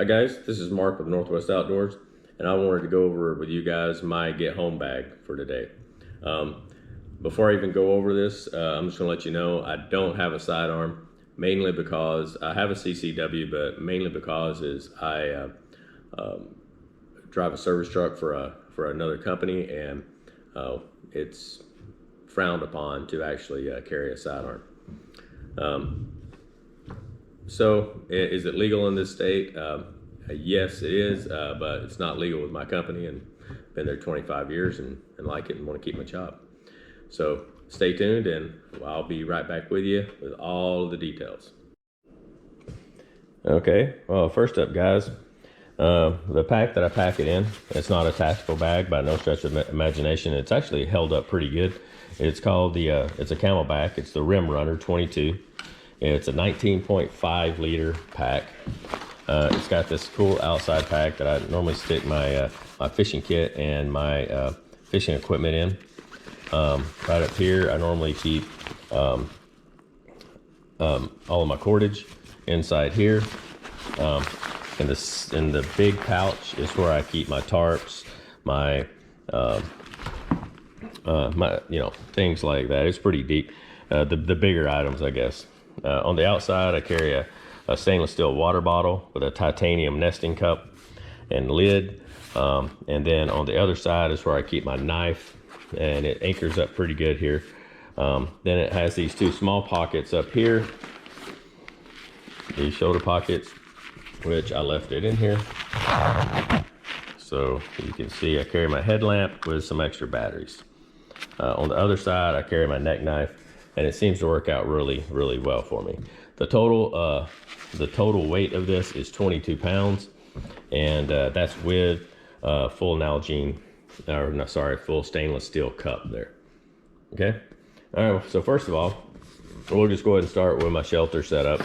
Hi guys, this is Mark with Northwest Outdoors, and I wanted to go over with you guys my get home bag for today. Before I even go over this, I'm just gonna let you know I don't have a sidearm, mainly because I have a CCW, but mainly because I drive a service truck for another company, and it's frowned upon to actually carry a sidearm. So is it legal in this state? Yes, it is, but it's not legal with my company, and been there 25 years and like it and want to keep my job. So stay tuned, and I'll be right back with you with all of the details. Okay, well, first up, guys, the pack that I pack it in, it's not a tactical bag by no stretch of imagination. It's actually held up pretty good. It's called it's a CamelBak. It's the Rim Runner 22. It's a 19.5 liter pack. It's got this cool outside pack that I normally stick my fishing kit and my fishing equipment in. Right up here, I normally keep all of my cordage. Inside here, in the big pouch is where I keep my tarps, my things like that. It's pretty deep. The bigger items, I guess. On the outside, I carry a stainless steel water bottle with a titanium nesting cup and lid. And then on the other side is where I keep my knife, and it anchors up pretty good here. Then it has these two small pockets up here, these shoulder pockets, which I left it in here. So you can see I carry my headlamp with some extra batteries. On the other side, I carry my neck knife, and it seems to work out really, really well for me. The total weight of this is 22 pounds, and that's with full Nalgene, or no, sorry, full stainless steel cup there. Okay. All right. So first of all, we'll just go ahead and start with my shelter setup.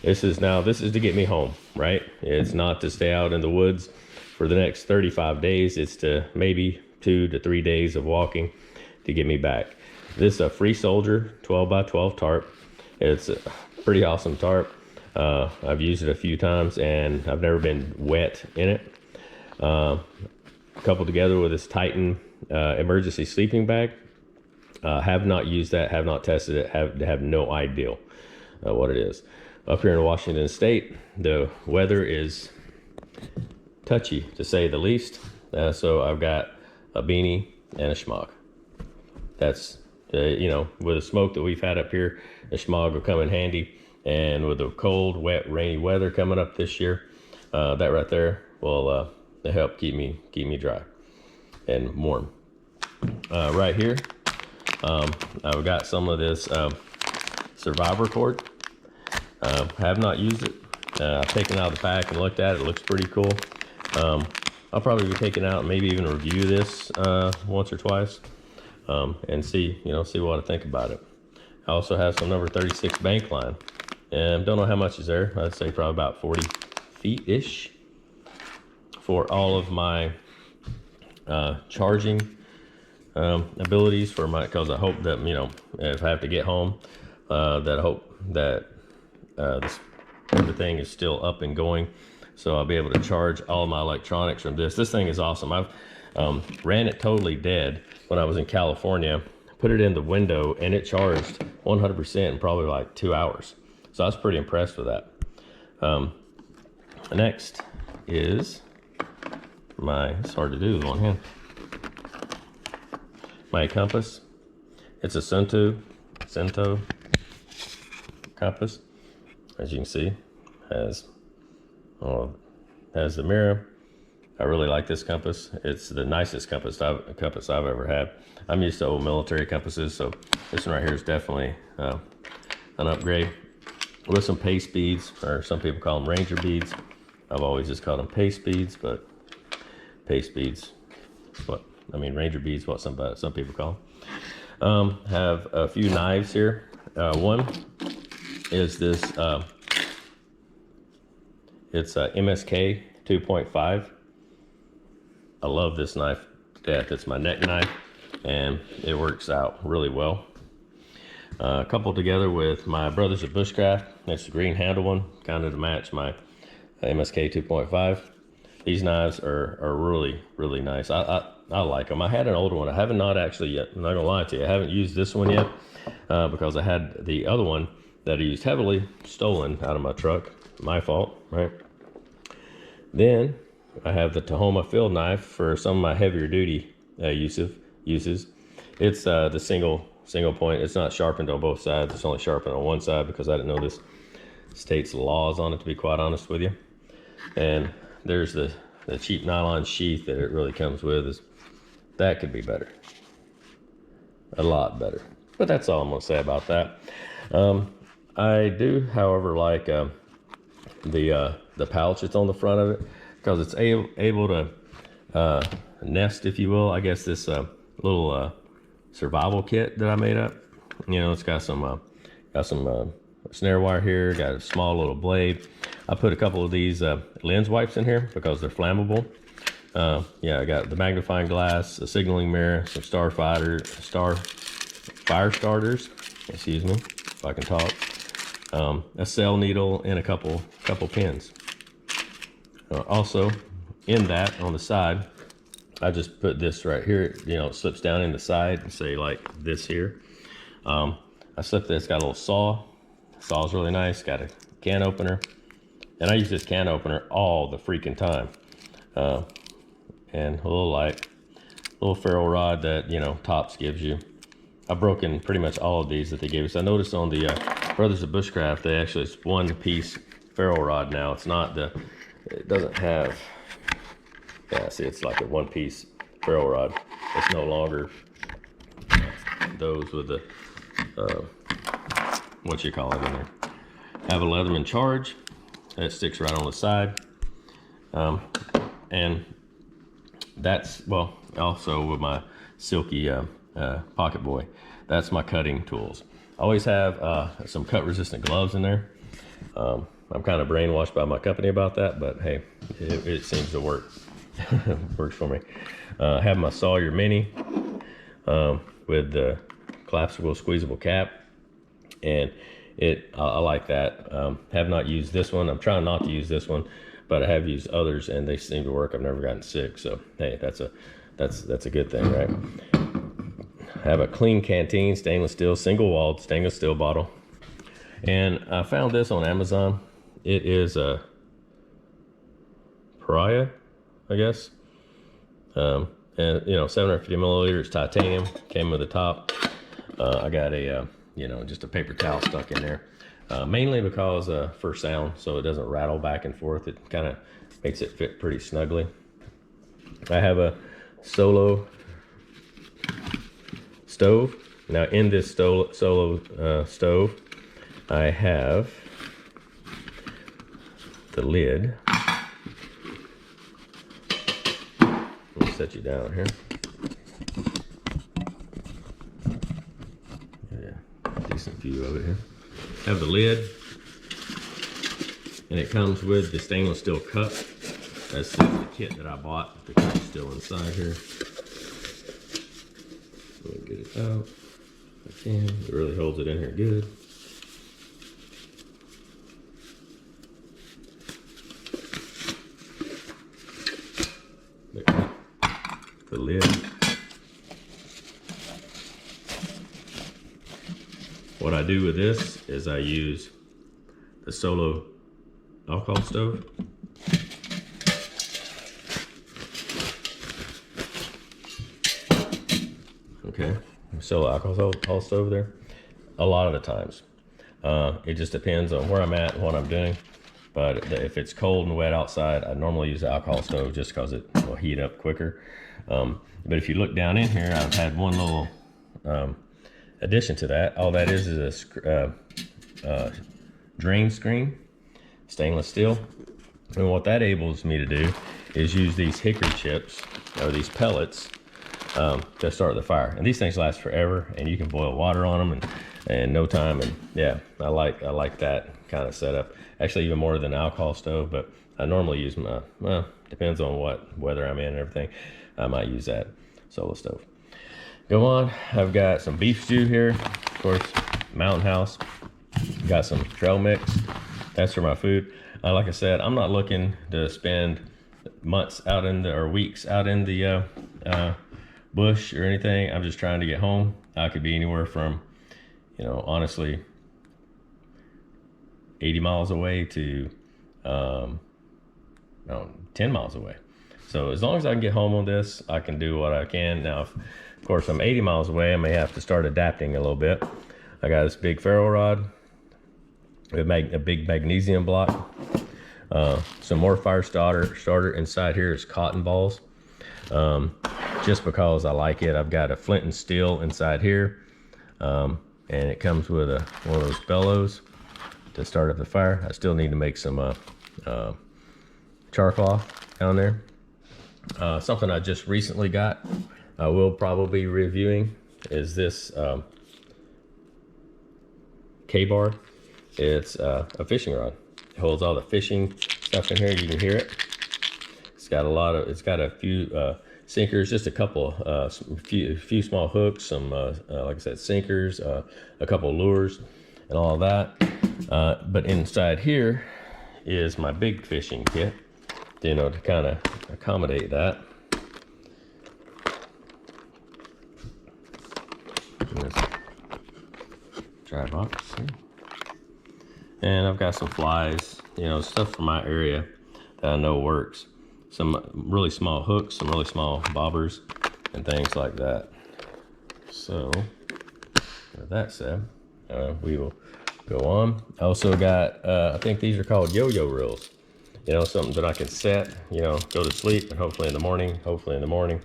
This is to get me home, right? It's not to stay out in the woods for the next 35 days. It's to maybe 2 to 3 days of walking to get me back. This is a Free Soldier 12 by 12 tarp. It's a pretty awesome tarp. I've used it a few times and I've never been wet in it. Coupled together with this Titan emergency sleeping bag. Have not used that, have not tested it, have no idea what it is. Up here in Washington State, the weather is touchy, to say the least. So I've got a beanie and a schmog. That's, with the smoke that we've had up here, the schmog will come in handy. And with the cold, wet, rainy weather coming up this year, that right there will help keep me dry and warm. Right here, I've got some of this Survivor cord. Have not used it. I've taken it out of the pack and looked at it. It looks pretty cool. I'll probably be taking out and maybe even review this once or twice and see what I think about it. I also have some number 36 bank line, and don't know how much is there. I'd say probably about 40 feet-ish for all of my charging abilities for my, because I hope that, if I have to get home, that I hope that everything is still up and going, so I'll be able to charge all of my electronics from this. This thing is awesome. I've ran it totally dead when I was in California, put it in the window, and it charged 100% in probably like 2 hours. So I was pretty impressed with that. Next is it's hard to do with one hand, my compass. It's a Cento compass. As you can see, has the mirror. I really like this compass. It's the nicest compass I've ever had. I'm used to old military compasses, so this one right here is definitely an upgrade. With some pace beads, or some people call them Ranger beads. I've always just called them pace beads, but pace beads, Ranger beads, what some people call them. Have a few knives here. One is this, it's a MSK 2.5. I love this knife to death. It's my neck knife, and it works out really well. Coupled together with my brothers at Bushcraft. That's the green handle one, kind of to match my MSK 2.5. These knives are really, really nice. I like them. I had an older one. I haven't not actually yet. I'm not gonna lie to you. I haven't used this one yet because I had the other one that I used heavily stolen out of my truck. My fault, right? Then I have the Tahoma field knife for some of my heavier duty uses. It's the single point. It's not sharpened on both sides. It's only sharpened on one side because I didn't know this state's laws on it, to be quite honest with you. And there's the cheap nylon sheath that it really comes with. That could be better, a lot better. But that's all I'm gonna say about that. I do, however, like the pouch that's on the front of it, because it's able to nest, if you will. I guess this little survival kit that I made up. You know, it's got some snare wire here, got a small little blade. I put a couple of these lens wipes in here because they're flammable. Yeah, I got the magnifying glass, a signaling mirror, some fire starters, excuse me, if I can talk, a cell needle, and a couple pins. Also, in that, on the side, I just put this right here. You know, it slips down in the side, and say like this here. I slipped this, got a little saw. Saw's really nice, got a can opener. And I use this can opener all the freaking time. And a little ferrule rod that, you know, Tops gives you. I've broken pretty much all of these that they gave us. I noticed on the Brothers of Bushcraft, they actually, it's one piece ferrule rod now. It's not it doesn't have, yeah, see, it's like a one piece ferrule rod. It's no longer those with the, what you call it in there. I have a Leatherman charge that sticks right on the side. And that's, well, also with my silky pocket boy, that's my cutting tools. I always have some cut resistant gloves in there. I'm kind of brainwashed by my company about that, but hey, it seems to work. Works for me. I have my Sawyer Mini with the collapsible squeezable cap, and I like that. Have not used this one. I'm trying not to use this one, but I have used others and they seem to work. I've never gotten sick, so hey, that's a good thing, right? I have a clean canteen, stainless steel, single walled stainless steel bottle, and I found this on Amazon. It is a Pariah, I guess, and you know, 750 milliliters titanium, came with the top. I got a you know, just a paper towel stuck in there, mainly because for sound, so it doesn't rattle back and forth. It kind of makes it fit pretty snugly. I have a Solo stove. Now in this Solo stove, I have the lid. Let me set you down here. Decent view of it here. Have the lid, and it comes with the stainless steel cup. That's the kit that I bought. The cup's still inside here. Let me get it out if I can. It really holds it in here good. The lid. What I do with this is I use the Solo alcohol stove. Okay, Solo alcohol stove there. A lot of the times, it just depends on where I'm at and what I'm doing. But if it's cold and wet outside, I normally use the alcohol stove just because it will heat up quicker. But if you look down in here, I've had one little addition to that. All that is a drain screen, stainless steel. And what that enables me to do is use these hickory chips or these pellets to start the fire. And these things last forever, and you can boil water on them in no time. And yeah, I like that kind of setup. Actually, even more than an alcohol stove, but I normally use my, well, depends on what weather I'm in and everything. I might use that Solo stove. Go on, I've got some beef stew here, of course, Mountain House. Got some trail mix, that's for my food. Like I said, I'm not looking to spend months out in the, or weeks out in the bush or anything. I'm just trying to get home. I could be anywhere from, you know, honestly, 80 miles away to no, 10 miles away. So as long as I can get home on this, I can do what I can. Now, if, of course, I'm 80 miles away, I may have to start adapting a little bit. I got this big ferro rod, a big magnesium block, some more fire starter. Inside here is cotton balls, just because I like it. I've got a flint and steel inside here, and it comes with one of those bellows to start up the fire. I still need to make some char cloth down there. Something I just recently got, I will probably be reviewing, is this K-bar. It's a fishing rod. It holds all the fishing stuff in here. You can hear it. It's got a few sinkers, just a couple, few small hooks, some like I said, sinkers, a couple lures, and all of that. But inside here is my big fishing kit, you know, to kind of accommodate that. Dry box here. And I've got some flies, you know, stuff from my area that I know works. Some really small hooks, some really small bobbers, and things like that. So, with that said, we will go on. I also got, I think these are called yo-yo reels. You know, something that I can set, you know, go to sleep, and hopefully in the morning,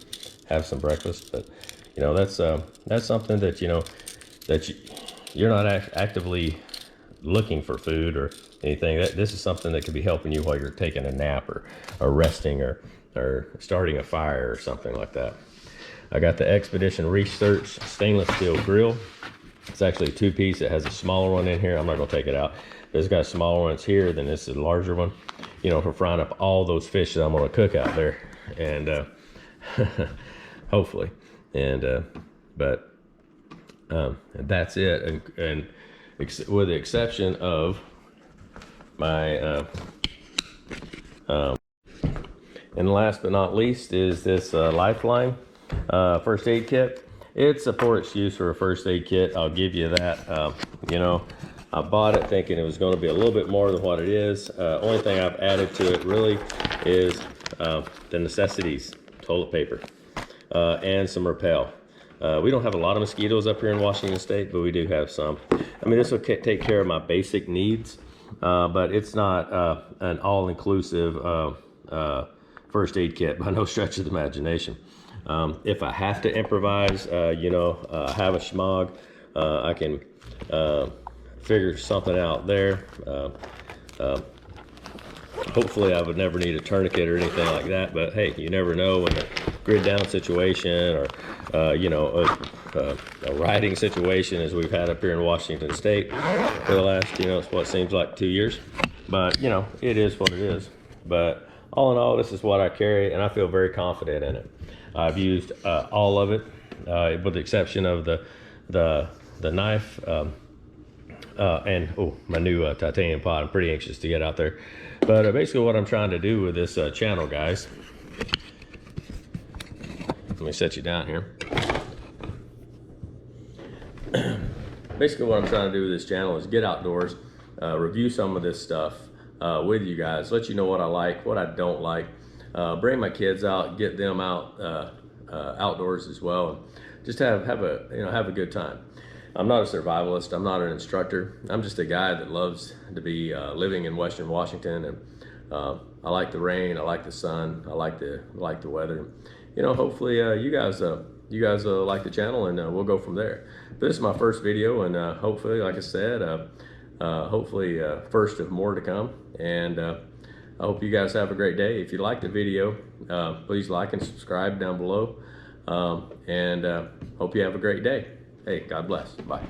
have some breakfast. But, you know, that's something that, you know, that you're not actively looking for food or anything. This is something that could be helping you while you're taking a nap or resting or starting a fire or something like that. I got the Expedition Research stainless steel grill. It's actually a 2-piece. It has a smaller one in here. I'm not gonna take it out. But it's got a smaller one here, then this is a larger one, you know, for frying up all those fish that I'm gonna cook out there. And hopefully. And but that's it. And with the exception of my and last but not least is this Lifeline first aid kit. It's a poor excuse for a first aid kit, I'll give you that. You know, I bought it thinking it was going to be a little bit more than what it is. Only thing I've added to it really is the necessities: toilet paper and some Repel. We don't have a lot of mosquitoes up here in Washington State, but we do have some. I mean, this will take care of my basic needs, but it's not an all-inclusive first aid kit by no stretch of the imagination. If I have to improvise, you know, have a schmog, I can figure something out there. Hopefully I would never need a tourniquet or anything like that, but hey, you never know in a grid down situation or you know, a riding situation as we've had up here in Washington State for the last, you know, what seems like 2 years. But you know, it is what it is. But all in all, this is what I carry, and I feel very confident in it. I've used all of it, with the exception of the knife and my new titanium pot. I'm pretty anxious to get out there. But basically what I'm trying to do with this channel, guys, let me set you down here. Basically what I'm trying to do with this channel is get outdoors, review some of this stuff with you guys, let you know what I like, what I don't like, bring my kids out, get them out outdoors as well, and just have a good time. I'm not a survivalist, I'm not an instructor, I'm just a guy that loves to be living in Western Washington, and I like the rain, I like the sun, I like the weather. You know, hopefully you guys like the channel, and we'll go from there. But this is my first video, and hopefully, like I said, hopefully first of more to come. And I hope you guys have a great day. If you like the video, please like and subscribe down below, and hope you have a great day. Hey, God bless. Bye.